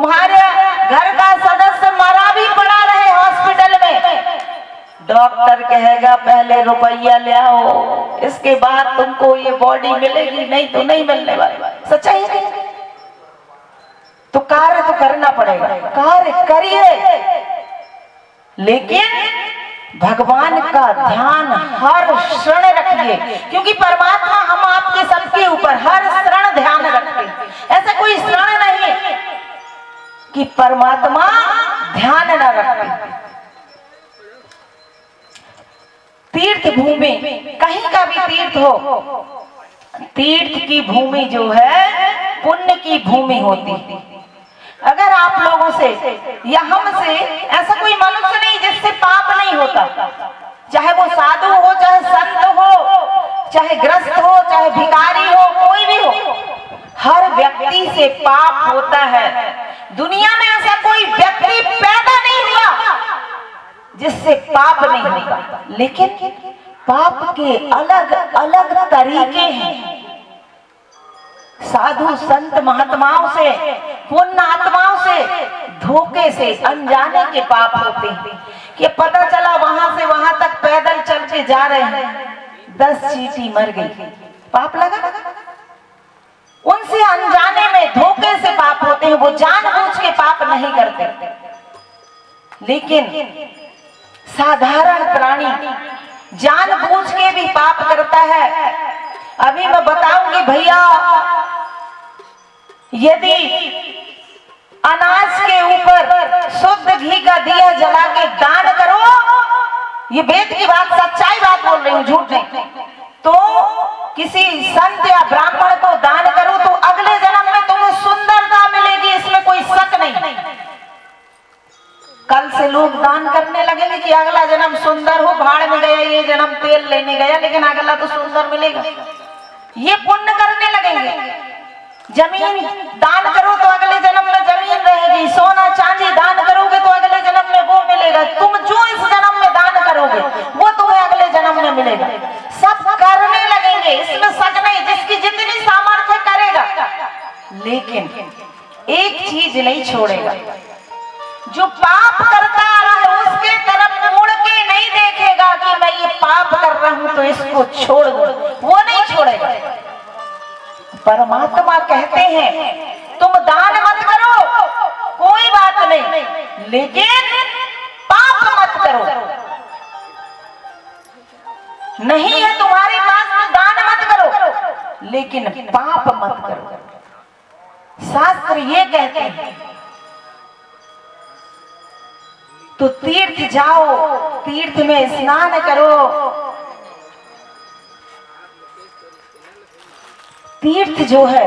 तुम्हारे घर का सदस्य मरा भी पड़ा रहे हॉस्पिटल में, डॉक्टर कहेगा पहले रुपया ले आओ, इसके बाद तुमको ये बॉडी मिलेगी, नहीं तो नहीं मिलने वाली। सच्चाई है। तो कार्य तो करना पड़ेगा, कार्य करिए, लेकिन भगवान का ध्यान हर क्षण रखिए, क्योंकि परमात्मा हम आपके सबके ऊपर हर क्षण ध्यान रखते। ऐसा कोई क्षण नहीं कि परमात्मा ध्यान न रखते। तीर्थ भूमि, कहीं का भी तीर्थ हो, तीर्थ की भूमि जो है पुण्य की भूमि होती। अगर आप लोगों से या हमसे ऐसा कोई मनुष्य नहीं जिससे पाप नहीं होता, चाहे वो साधु हो, चाहे संत हो, चाहे ग्रस्त हो, चाहे भिखारी हो, कोई भी हो, हर व्यक्ति से पाप होता है। दुनिया में ऐसा कोई व्यक्ति पैदा नहीं हुआ जिससे पाप नहीं होता, लेकिन पाप के अलग अलग तरीके हैं। साधु संत महात्माओं से, पुण्य आत्माओं से, धोखे से, अनजाने के पाप होते हैं कि पता चला वहां से वहां तक पैदल चल के जा रहे हैं, 10 चींटी मर गई, पाप लगा। उनसे अनजाने में धोखे से पाप होते हैं, वो जानबूझ के पाप नहीं करते। लेकिन साधारण प्राणी जानबूझ के भी पाप करता है। अभी मैं बताऊंगी भैया, यदि अनाज के ऊपर शुद्ध घी का दिया जला के दान करो, ये वेद की बात, सच्चाई बात बोल रही हूँ, झूठ नहीं, तो किसी संत या ब्राह्मण को दान करो तो अगले जन्म में तुम्हें सुंदरता मिलेगी, इसमें कोई शक नहीं। कल से लोग दान करने लगेंगे कि अगला जन्म सुंदर हो, भाड़ में गया ये जन्म तेल लेने गया, लेकिन अगला तो सुंदर मिलेगा, ये पुण्य करने लगेंगे। जमीन दान करो तो अगले जन्म में जमीन रहेगी, सोना चांदी दान करोगे तो अगले जन्म में वो मिलेगा। तुम जो इस जन्म में दान करोगे वो तुम्हें अगले जन्म में मिलेगा। सब करने लगेंगे, इसमें शक नहीं, जिसकी जितनी सामर्थ्य करेगा, लेकिन एक चीज नहीं छोड़ेगा, जो पाप करता आ रहा है उसके तरफ मुड़ के नहीं देखेगा कि मैं ये पाप कर रहा हूं तो इसको छोड़ दूं, वो नहीं छोड़ेगा। परमात्मा कहते हैं तुम दान मत करो, कोई बात नहीं, लेकिन पाप मत करो। नहीं है तुम्हारे पास तो दान मत करो, लेकिन पाप मत करो। शास्त्र ये कहते हैं। तो तीर्थ जाओ, तीर्थ में स्नान करो। तीर्थ जो है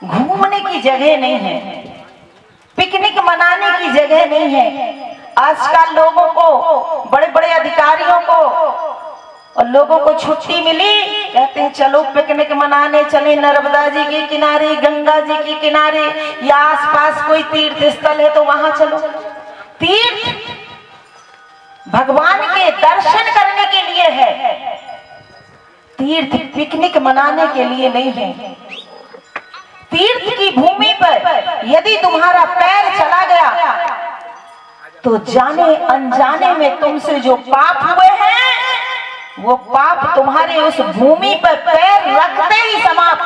घूमने की जगह नहीं है, पिकनिक मनाने की जगह नहीं है। आजकल लोगों को, बड़े बड़े अधिकारियों को और लोगों को छुट्टी मिली, कहते हैं चलो पिकनिक मनाने चले, नर्मदा जी के किनारे, गंगा जी के किनारे, या आसपास कोई तीर्थ स्थल है तो वहां चलो। तीर्थ भगवान के दर्शन करने के लिए है, तीर्थ पिकनिक मनाने के लिए नहीं है। तीर्थ की भूमि पर यदि तुम्हारा पैर चला गया तो जाने अनजाने में तुमसे जो पाप हुए हैं वो पाप तुम्हारे उस भूमि पर पैर रखते ही समाप्त।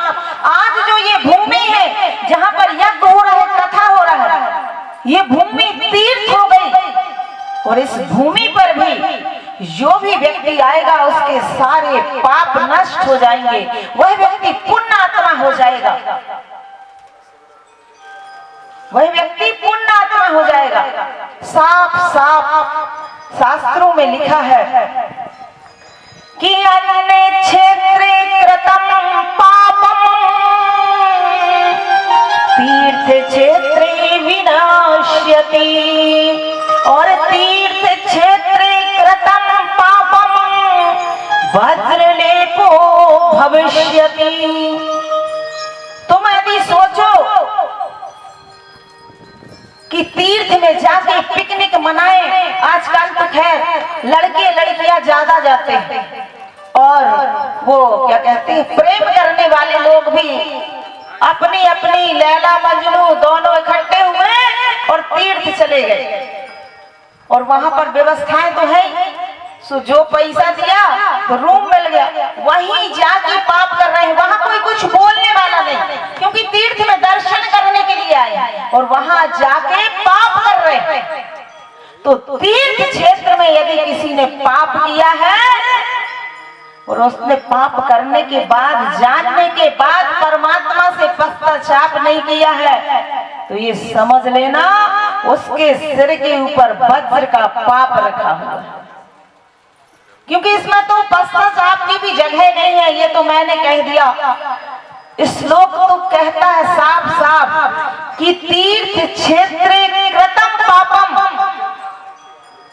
आज जो ये भूमि है जहां पर यज्ञ हो रहा है, कथा हो रहा है, ये भूमि तीर्थ हो गई, और इस भूमि पर भी जो भी व्यक्ति आएगा उसके सारे पाप नष्ट हो जाएंगे, वह व्यक्ति पुण्य आत्मा हो जाएगा, वह व्यक्ति पुण्य आत्मा हो जाएगा। साफ साफ शास्त्रों में लिखा है कि अन्य क्षेत्रे कृतम पापम तीर्थ क्षेत्रे विनाश्यति, और तीर्थ क्षेत्रे कृतम पापम वज्रलेपो भविष्यति। तुम यदि सोचो कि तीर्थ में जाके पिकनिक मनाए, आजकल तो खैर लड़के लड़कियां ज्यादा जाते हैं, और वो क्या कहते हैं प्रेम करने वाले लोग भी अपनी अपनी लैला मजनू दोनों इकट्ठे हुए और तीर्थ चले गए। और वहां पर व्यवस्थाएं तो है, सो जो पैसा दिया तो रूम मिल गया, वहीं जाके पाप कर रहे हैं। वहां कोई कुछ बोलने वाला नहीं, क्योंकि तीर्थ में दर्शन करने के लिए आए और वहां जाके पाप कर रहे हैं। तो तीर्थ क्षेत्र में यदि किसी ने पाप किया है और उसने पाप करने के बाद, जानने के बाद परमात्मा से पश्चाताप नहीं किया है, तो ये समझ लेना उसके सिर के ऊपर वज्र का पाप रखा हुआ है। क्योंकि इसमें तो पश्चाताप की भी जगह नहीं है, ये तो मैंने कह दिया। श्लोक तो कहता है साफ साफ कि तीर्थ क्षेत्रे कृतं पापम,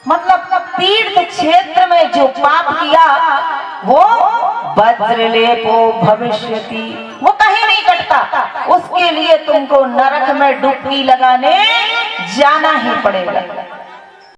मतलब तीर्थ क्षेत्र में जो पाप किया वो वज्रलेपो भविष्यति, वो कहीं नहीं कटता, उसके लिए तुमको नरक में डुबकी लगाने जाना ही पड़ेगा।